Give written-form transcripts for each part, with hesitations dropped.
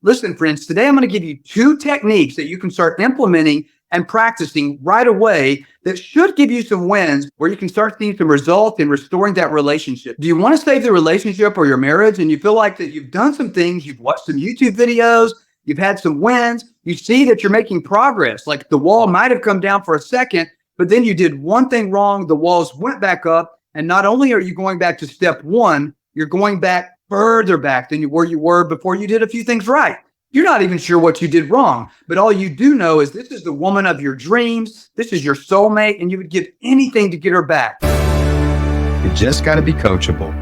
Listen, friends, today I'm going to give you 2 techniques that you can start implementing and practicing right away that should give you some wins where you can start seeing some results in restoring that relationship. Do you want to save the relationship or your marriage and you feel like that you've done some things, you've watched some YouTube videos, you've had some wins, you see that you're making progress, like the wall might have come down for a second, but then you did one thing wrong, the walls went back up, and not only are you going back to step one, you're going back further back than where you were before you did a few things right. You're not even sure what you did wrong, but all you do know is this is the woman of your dreams. This is your soulmate, and you would give anything to get her back. You just got to be coachable.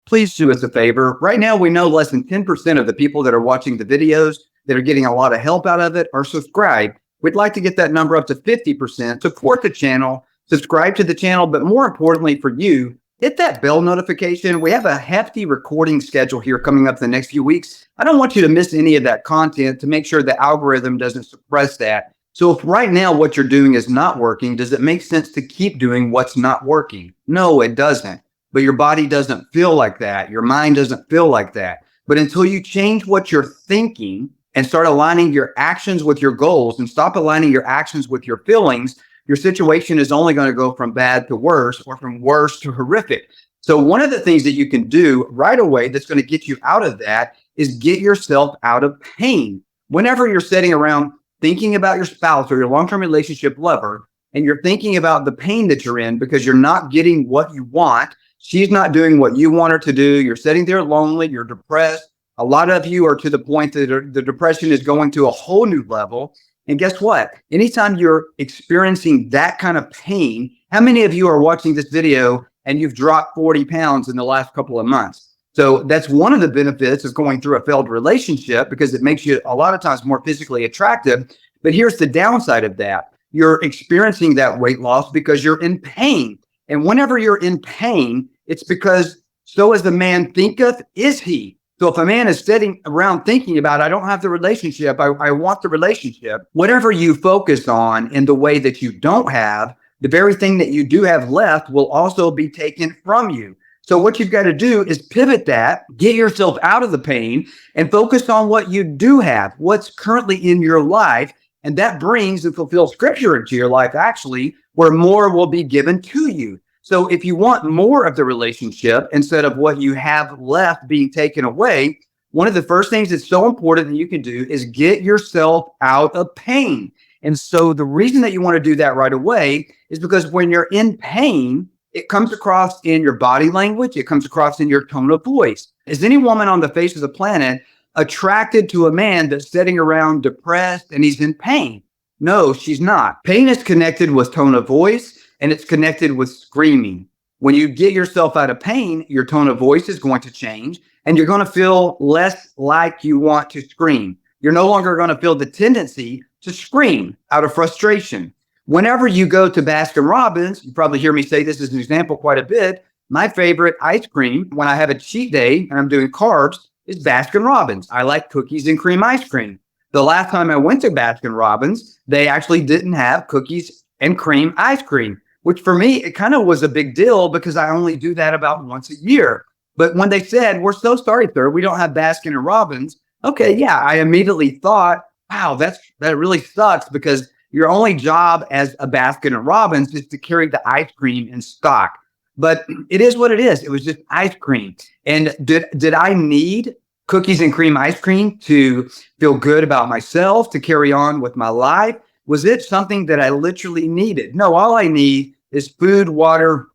Please do us a favor. Right now, we know less than 10% of the people that are watching the videos that are getting a lot of help out of it are subscribed. We'd like to get that number up to 50%. Support the channel, subscribe to the channel, but more importantly for you, hit that bell notification. We have a hefty recording schedule here coming up the next few weeks. I don't want you to miss any of that content to make sure the algorithm doesn't suppress that. So if right now what you're doing is not working, does it make sense to keep doing what's not working? No, it doesn't. But your body doesn't feel like that. Your mind doesn't feel like that. But until you change what you're thinking and start aligning your actions with your goals and stop aligning your actions with your feelings, your situation is only going to go from bad to worse or from worse to horrific. So one of the things that you can do right away that's going to get you out of that is get yourself out of pain. Whenever you're sitting around thinking about your spouse or your long-term relationship lover, and you're thinking about the pain that you're in because you're not getting what you want, she's not doing what you want her to do, you're sitting there lonely, you're depressed. A lot of you are to the point that the depression is going to a whole new level. And guess what? Anytime you're experiencing that kind of pain, how many of you are watching this video and you've dropped 40 pounds in the last couple of months? So that's one of the benefits of going through a failed relationship because it makes you a lot of times more physically attractive. But here's the downside of that. You're experiencing that weight loss because you're in pain. And whenever you're in pain, it's because so as the man thinketh is he. So if a man is sitting around thinking about, I don't have the relationship, I want the relationship, whatever you focus on in the way that you don't have, the very thing that you do have left will also be taken from you. So what you've got to do is pivot that, get yourself out of the pain and focus on what you do have, what's currently in your life. And that brings and fulfills scripture into your life, actually, where more will be given to you. So if you want more of the relationship instead of what you have left being taken away, one of the first things that's so important that you can do is get yourself out of pain. And so the reason that you want to do that right away is because when you're in pain, it comes across in your body language. It comes across in your tone of voice. Is any woman on the face of the planet attracted to a man that's sitting around depressed and he's in pain? No, she's not. Pain is connected with tone of voice. And it's connected with screaming. When you get yourself out of pain, your tone of voice is going to change and you're going to feel less like you want to scream. You're no longer going to feel the tendency to scream out of frustration. Whenever you go to Baskin-Robbins, you probably hear me say this as an example quite a bit. My favorite ice cream when I have a cheat day and I'm doing carbs is Baskin-Robbins. I like cookies and cream ice cream. The last time I went to Baskin-Robbins, they actually didn't have cookies and cream ice cream, which for me, it kind of was a big deal because I only do that about once a year. But when they said, we're so sorry, sir, we don't have Baskin and Robbins. Okay, yeah, I immediately thought, wow, that really sucks because your only job as a Baskin and Robbins is to carry the ice cream in stock. But it is what it is. It was just ice cream. And did I need cookies and cream ice cream to feel good about myself, to carry on with my life? Was it something that I literally needed? No, all I need is food, water,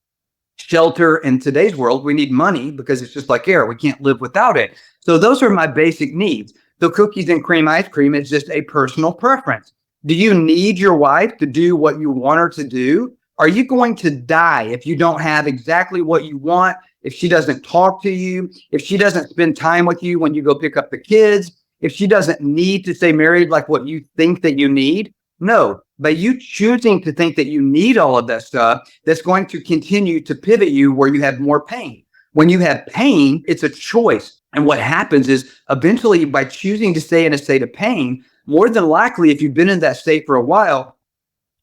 shelter. In today's world, we need money because it's just like air. We can't live without it. So those are my basic needs. The cookies and cream ice cream is just a personal preference. Do you need your wife to do what you want her to do? Are you going to die if you don't have exactly what you want? If she doesn't talk to you, if she doesn't spend time with you when you go pick up the kids, if she doesn't need to stay married like what you think that you need? No, but you choosing to think that you need all of that stuff, that's going to continue to pivot you where you have more pain. When you have pain, it's a choice. And what happens is eventually by choosing to stay in a state of pain, more than likely, if you've been in that state for a while,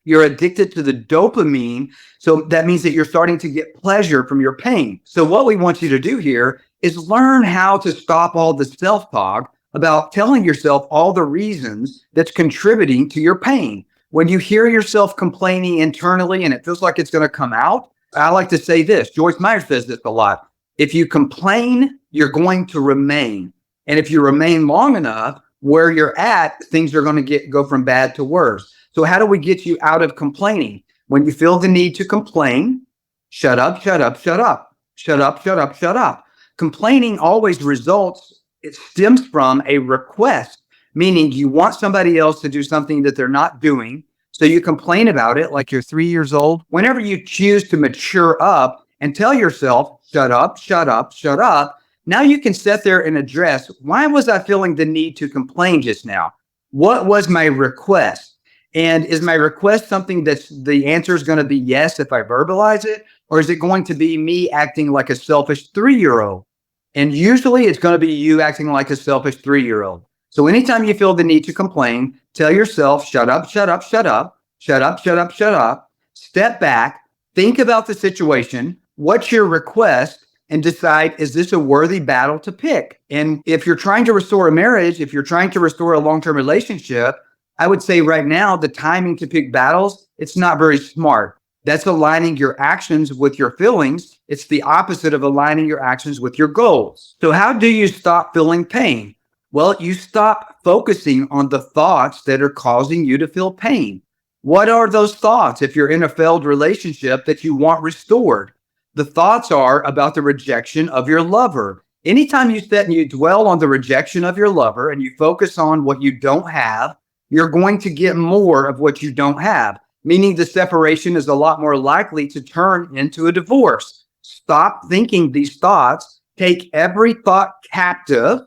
you're addicted to the dopamine. So that means that you're starting to get pleasure from your pain. So what we want you to do here is learn how to stop all the self-talk, about telling yourself all the reasons that's contributing to your pain. When you hear yourself complaining internally and it feels like it's going to come out, I like to say this. Joyce Meyer says this a lot. If you complain, you're going to remain. And if you remain long enough, where you're at, things are going to go from bad to worse. So how do we get you out of complaining? When you feel the need to complain, shut up, shut up, shut up, shut up, shut up, shut up. Complaining always results, it stems from a request, meaning you want somebody else to do something that they're not doing. So you complain about it like you're 3 years old. Whenever you choose to mature up and tell yourself, shut up, shut up, shut up, now you can sit there and address, why was I feeling the need to complain just now? What was my request? And is my request something that's the answer is going to be yes if I verbalize it? Or is it going to be me acting like a selfish 3-year-old? And usually it's going to be you acting like a selfish 3-year-old. So anytime you feel the need to complain, tell yourself, shut up, shut up, shut up, shut up, shut up, shut up. Step back, think about the situation. What's your request? And decide, is this a worthy battle to pick? And if you're trying to restore a marriage, if you're trying to restore a long-term relationship, I would say right now, the timing to pick battles, it's not very smart. That's aligning your actions with your feelings. It's the opposite of aligning your actions with your goals. So how do you stop feeling pain? Well, you stop focusing on the thoughts that are causing you to feel pain. What are those thoughts if you're in a failed relationship that you want restored? The thoughts are about the rejection of your lover. Anytime you sit and you dwell on the rejection of your lover and you focus on what you don't have, you're going to get more of what you don't have, meaning the separation is a lot more likely to turn into a divorce. Stop thinking these thoughts. Take every thought captive,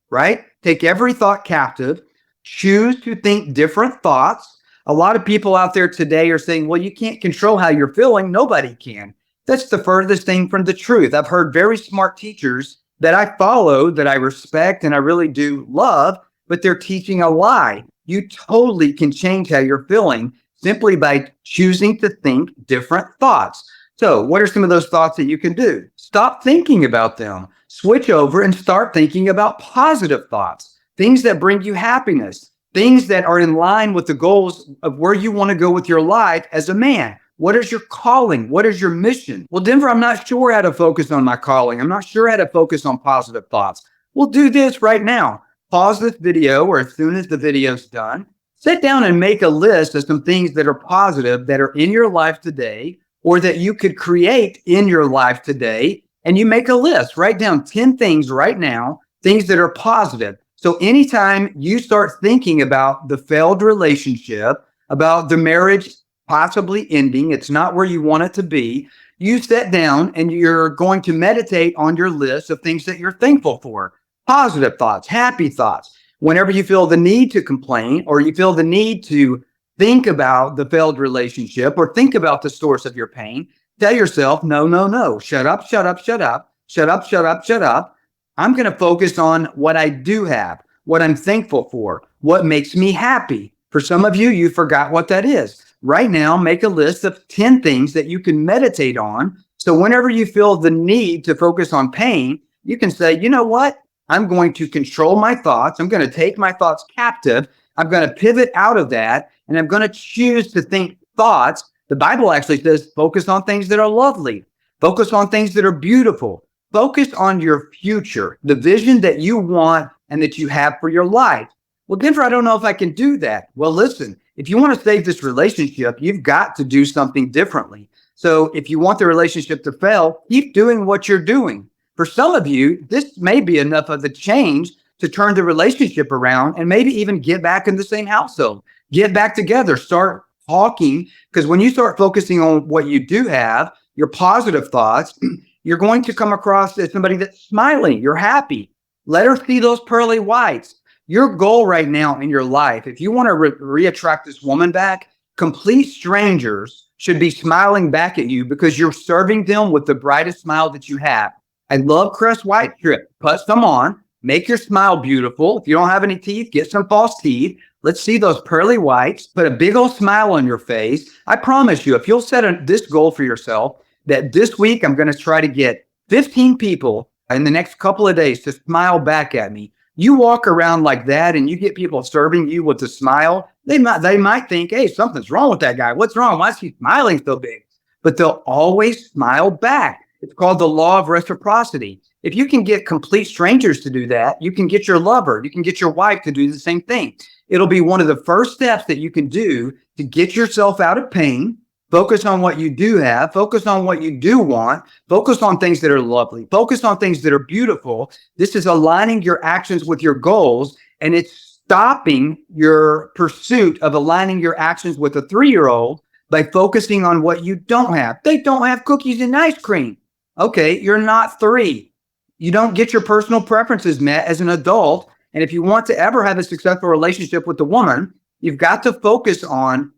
right? Take every thought captive. Choose to think different thoughts. A lot of people out there today are saying, well, you can't control how you're feeling. Nobody can. That's the furthest thing from the truth. I've heard very smart teachers that I follow, that I respect, and I really do love, but they're teaching a lie. You totally can change how you're feeling simply by choosing to think different thoughts. So what are some of those thoughts that you can do? Stop thinking about them. Switch over and start thinking about positive thoughts, things that bring you happiness, things that are in line with the goals of where you want to go with your life as a man. What is your calling? What is your mission? Well, Denver, I'm not sure how to focus on my calling. I'm not sure how to focus on positive thoughts. We'll do this right now. Pause this video, or as soon as the video's done, sit down and make a list of some things that are positive that are in your life today, or that you could create in your life today. And you make a list. Write down 10 things right now, things that are positive. So anytime you start thinking about the failed relationship, about the marriage possibly ending, it's not where you want it to be, you sit down and you're going to meditate on your list of things that you're thankful for. Positive thoughts, happy thoughts. Whenever you feel the need to complain, or you feel the need to think about the failed relationship or think about the source of your pain, tell yourself, no, no, no, shut up, shut up, shut up, shut up, shut up, shut up. I'm going to focus on what I do have, what I'm thankful for, what makes me happy. For some of you, you forgot what that is. Right now, make a list of 10 things that you can meditate on. So whenever you feel the need to focus on pain, you can say, you know what? I'm going to control my thoughts. I'm going to take my thoughts captive. I'm going to pivot out of that. And I'm going to choose to think thoughts. The Bible actually says, focus on things that are lovely. Focus on things that are beautiful. Focus on your future, the vision that you want and that you have for your life. Well, Denver, I don't know if I can do that. Well, listen, if you want to save this relationship, you've got to do something differently. So if you want the relationship to fail, keep doing what you're doing. For some of you, this may be enough of the change to turn the relationship around and maybe even get back in the same household, get back together, start talking. Because when you start focusing on what you do have, your positive thoughts, you're going to come across as somebody that's smiling. You're happy. Let her see those pearly whites. Your goal right now in your life, if you want to reattract this woman back, complete strangers should be smiling back at you because you're serving them with the brightest smile that you have. I love Crest White Strip. Put some on. Make your smile beautiful. If you don't have any teeth, get some false teeth. Let's see those pearly whites. Put a big old smile on your face. I promise you, if you'll set this goal for yourself, that this week I'm going to try to get 15 people in the next couple of days to smile back at me, You walk around like that and you get people serving you with a smile, they might think, hey, something's wrong with that guy. What's wrong? Why is he smiling so big? But they'll always smile back. It's called the law of reciprocity. If you can get complete strangers to do that, you can get your lover, you can get your wife to do the same thing. It'll be one of the first steps that you can do to get yourself out of pain. Focus on what you do have. Focus on what you do want. Focus on things that are lovely. Focus on things that are beautiful. This is aligning your actions with your goals, and it's stopping your pursuit of aligning your actions with a 3-year-old by focusing on what you don't have. They don't have cookies and ice cream. Okay, you're not 3. You don't get your personal preferences met as an adult. And if you want to ever have a successful relationship with a woman, you've got to focus on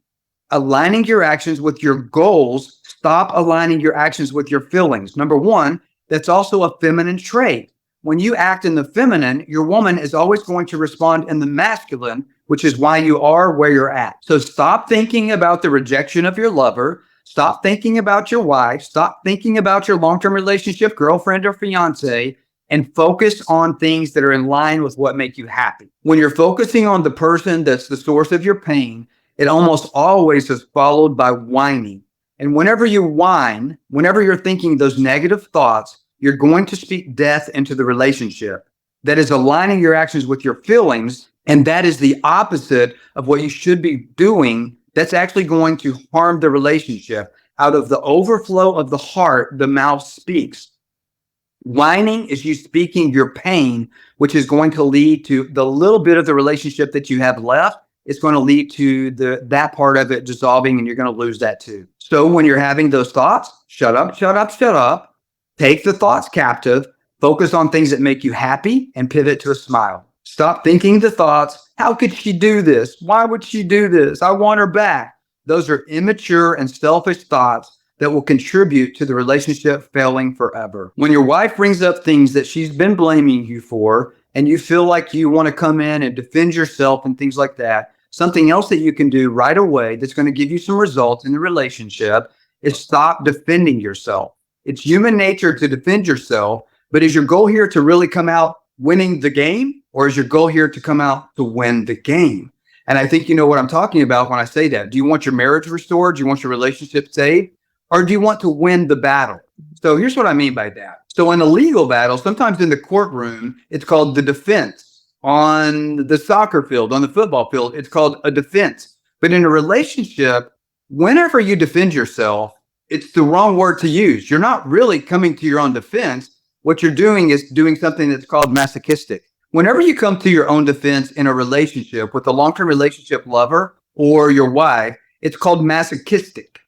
aligning your actions with your goals. Stop aligning your actions with your feelings. Number one, that's also a feminine trait. When you act in the feminine, your woman is always going to respond in the masculine, which is why you are where you're at. So stop thinking about the rejection of your lover. Stop thinking about your wife. Stop thinking about your long-term relationship, girlfriend or fiance, and focus on things that are in line with what make you happy. When you're focusing on the person that's the source of your pain, it almost always is followed by whining. And whenever you whine, whenever you're thinking those negative thoughts, you're going to speak death into the relationship. That is aligning your actions with your feelings, and that is the opposite of what you should be doing. That's actually going to harm the relationship. Out of the overflow of the heart, the mouth speaks. Whining is you speaking your pain, which is going to lead to the little bit of the relationship that you have left. It's going to lead to that part of it dissolving, and you're going to lose that too. So when you're having those thoughts, shut up, shut up, shut up. Take the thoughts captive. Focus on things that make you happy and pivot to a smile. Stop thinking the thoughts, how could she do this? Why would she do this? I want her back. Those are immature and selfish thoughts that will contribute to the relationship failing forever. When your wife brings up things that she's been blaming you for, and you feel like you want to come in and defend yourself and things like that, something else that you can do right away that's going to give you some results in the relationship is stop defending yourself. It's human nature to defend yourself, but is your goal here to really come out winning the game, or is your goal here to come out to win the game? And I think you know what I'm talking about when I say that. Do you want your marriage restored? Do you want your relationship saved? Or do you want to win the battle? So here's what I mean by that. So in a legal battle, sometimes in the courtroom, it's called the defense. On the soccer field, on the football field, it's called a defense. But in a relationship, whenever you defend yourself, it's the wrong word to use. You're not really coming to your own defense. What you're doing is doing something that's called masochistic. Whenever you come to your own defense in a relationship with a long-term relationship lover or your wife, it's called masochistic.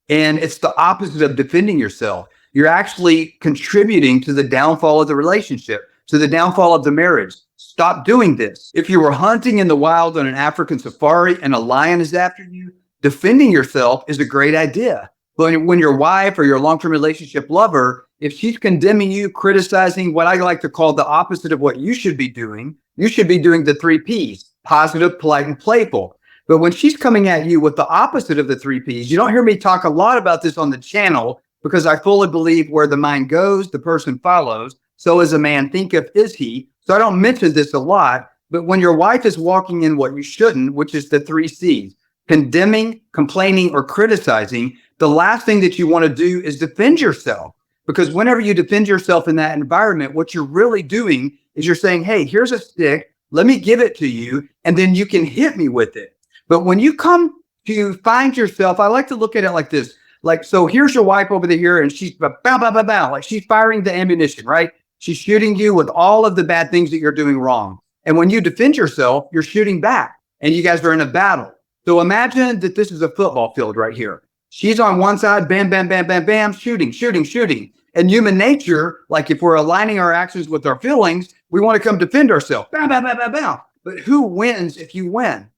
And it's the opposite of defending yourself. You're actually contributing to the downfall of the relationship, to the downfall of the marriage. Stop doing this. If you were hunting in the wild on an African safari and a lion is after you, defending yourself is a great idea. But when your wife or your long-term relationship lover, if she's condemning you, criticizing what I like to call the opposite of what you should be doing the 3 Ps, positive, polite, and playful. But when she's coming at you with the opposite of the 3 Ps, you don't hear me talk a lot about this on the channel because I fully believe where the mind goes, the person follows. So as a man thinketh is he. So I don't mention this a lot, but when your wife is walking in what you shouldn't, which is the 3 Cs, condemning, complaining, or criticizing, the last thing that you want to do is defend yourself. Because whenever you defend yourself in that environment, what you're really doing is you're saying, hey, here's a stick, let me give it to you, and then you can hit me with it. But when you come to find yourself, I like to look at it like this. Like, so here's your wife over there, and she's bow, bow, bow, bow, like she's firing the ammunition, right? She's shooting you with all of the bad things that you're doing wrong. And when you defend yourself, you're shooting back, and you guys are in a battle. So imagine that this is a football field right here. She's on one side, bam, bam, bam, bam, bam, shooting, shooting, shooting. And human nature, like if we're aligning our actions with our feelings, we want to come defend ourselves. Bam, bam, bam, bam, bam. But who wins if you win?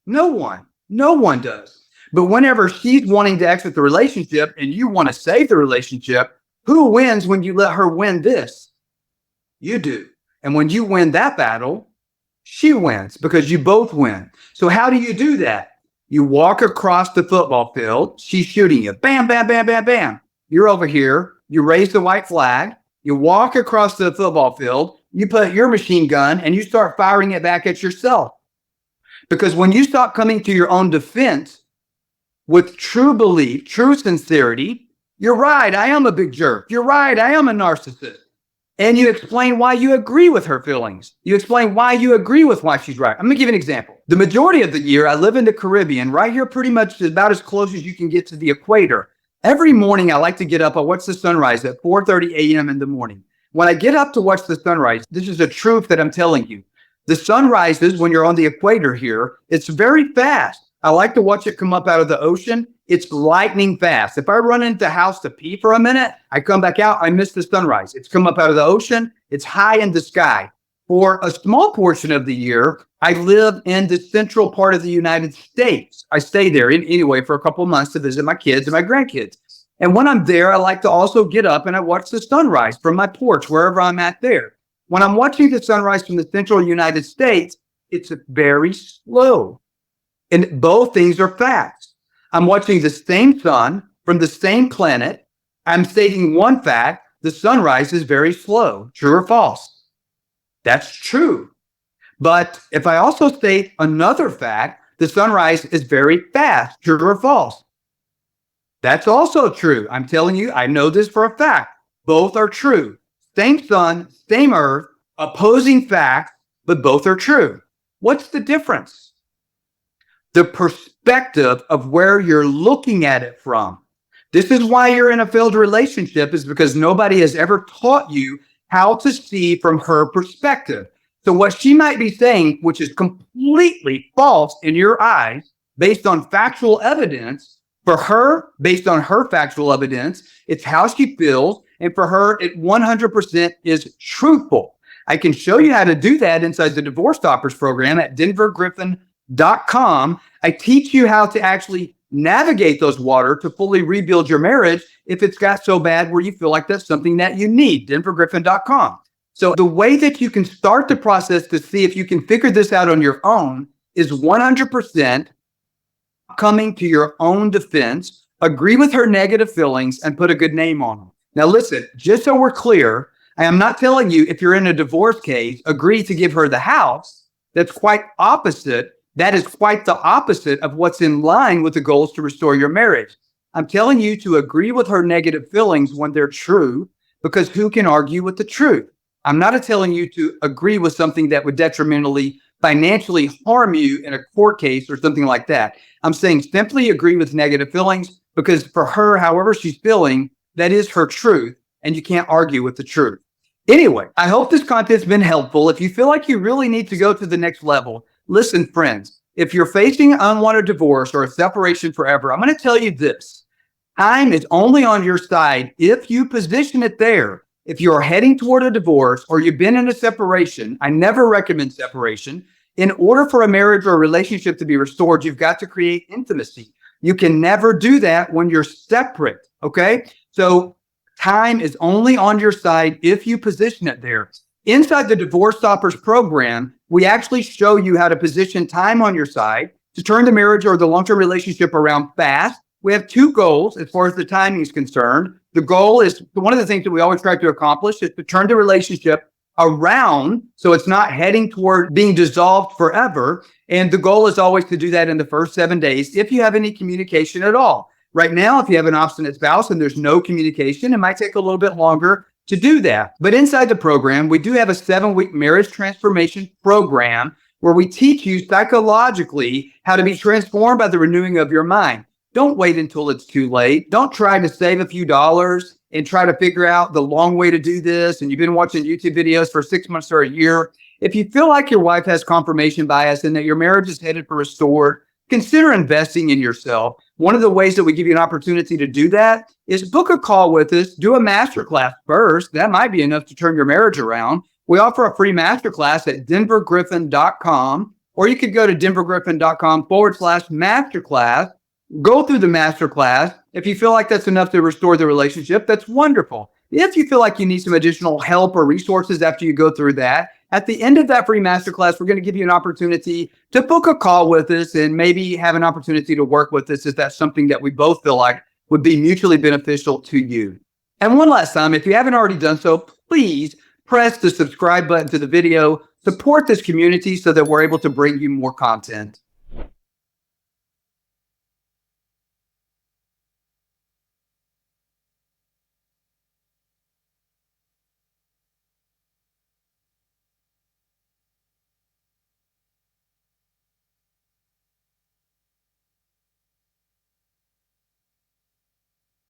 No one. No one does. But whenever she's wanting to exit the relationship and you want to save the relationship, who wins when you let her win this? You do. And when you win that battle, she wins because you both win. So how do you do that? You walk across the football field. She's shooting you. Bam, bam, bam, bam, bam. You're over here. You raise the white flag. You walk across the football field. you put your machine gun and you start firing it back at yourself. Because when you stop coming to your own defense with true belief, true sincerity, you're right, I am a big jerk. You're right, I am a narcissist. And you explain why you agree with her feelings. You explain why you agree with why she's right. I'm going to give you an example. The majority of the year, I live in the Caribbean, right here pretty much about as close as you can get to the equator. Every morning, I like to get up. I watch the sunrise at 4:30 a.m. in the morning. When I get up to watch the sunrise, this is a truth that I'm telling you. The sun rises when you're on the equator here. It's very fast. I like to watch it come up out of the ocean. It's lightning fast. If I run into the house to pee for a minute, I come back out, I miss the sunrise. It's come up out of the ocean. It's high in the sky. For a small portion of the year, I live in the central part of the United States. I stay there anyway for a couple of months to visit my kids and my grandkids. And when I'm there, I like to also get up and I watch the sunrise from my porch, wherever I'm at there. When I'm watching the sunrise from the central United States, it's very slow. And both things are facts. I'm watching the same sun from the same planet. I'm stating one fact, the sunrise is very slow. True or false? That's true. But if I also state another fact, the sunrise is very fast. True or false? That's also true. I'm telling you, I know this for a fact. Both are true. Same sun, same earth, opposing facts, but both are true. What's the difference? The perspective of where you're looking at it from. This is why you're in a failed relationship, is because nobody has ever taught you how to see from her perspective. So what she might be saying, which is completely false in your eyes, based on factual evidence, for her, based on her factual evidence, it's how she feels. And for her, it 100% is truthful. I can show you how to do that inside the DivorceStoppers program at DenverGriffin.com. I teach you how to actually navigate those waters to fully rebuild your marriage if it's got so bad where you feel like that's something that you need. DenverGriffin.com. So the way that you can start the process to see if you can figure this out on your own is 100% coming to your own defense, agree with her negative feelings, and put a good name on them. Now listen, just so we're clear, I am not telling you if you're in a divorce case, agree to give her the house. That's quite opposite. That is quite the opposite of what's in line with the goals to restore your marriage. I'm telling you to agree with her negative feelings when they're true, because who can argue with the truth? I'm not telling you to agree with something that would detrimentally financially harm you in a court case or something like that. I'm saying simply agree with negative feelings, because for her, however she's feeling, that is her truth, and you can't argue with the truth. Anyway, I hope this content's been helpful. If you feel like you really need to go to the next level, listen, friends, if you're facing unwanted divorce or a separation forever, I'm going to tell you this. Time is only on your side if you position it there. If you're heading toward a divorce or you've been in a separation, I never recommend separation. In order for a marriage or a relationship to be restored, you've got to create intimacy. You can never do that when you're separate, okay? So time is only on your side if you position it there. Inside the DivorceStoppers program, we actually show you how to position time on your side to turn the marriage or the long-term relationship around fast. We have two goals as far as the timing is concerned. The goal is, one of the things that we always try to accomplish is to turn the relationship around so it's not heading toward being dissolved forever. And the goal is always to do that in the first 7 days if you have any communication at all. Right now, if you have an obstinate spouse and there's no communication, it might take a little bit longer to do that. But inside the program, we do have a 7-week marriage transformation program where we teach you psychologically how to be transformed by the renewing of your mind. Don't wait until it's too late. Don't try to save a few dollars and try to figure out the long way to do this. And you've been watching YouTube videos for 6 months or a year. If you feel like your wife has confirmation bias and that your marriage is headed for restored, consider investing in yourself. One of the ways that we give you an opportunity to do that is book a call with us, do a masterclass first. That might be enough to turn your marriage around. We offer a free masterclass at DenverGriffin.com, or you could go to DenverGriffin.com/masterclass. Go through the masterclass. If you feel like that's enough to restore the relationship, that's wonderful. If you feel like you need some additional help or resources after you go through that, at the end of that free masterclass, we're going to give you an opportunity to book a call with us and maybe have an opportunity to work with us if that's something that we both feel like would be mutually beneficial to you. And one last time, if you haven't already done so, please press the subscribe button to the video. Support this community so that we're able to bring you more content.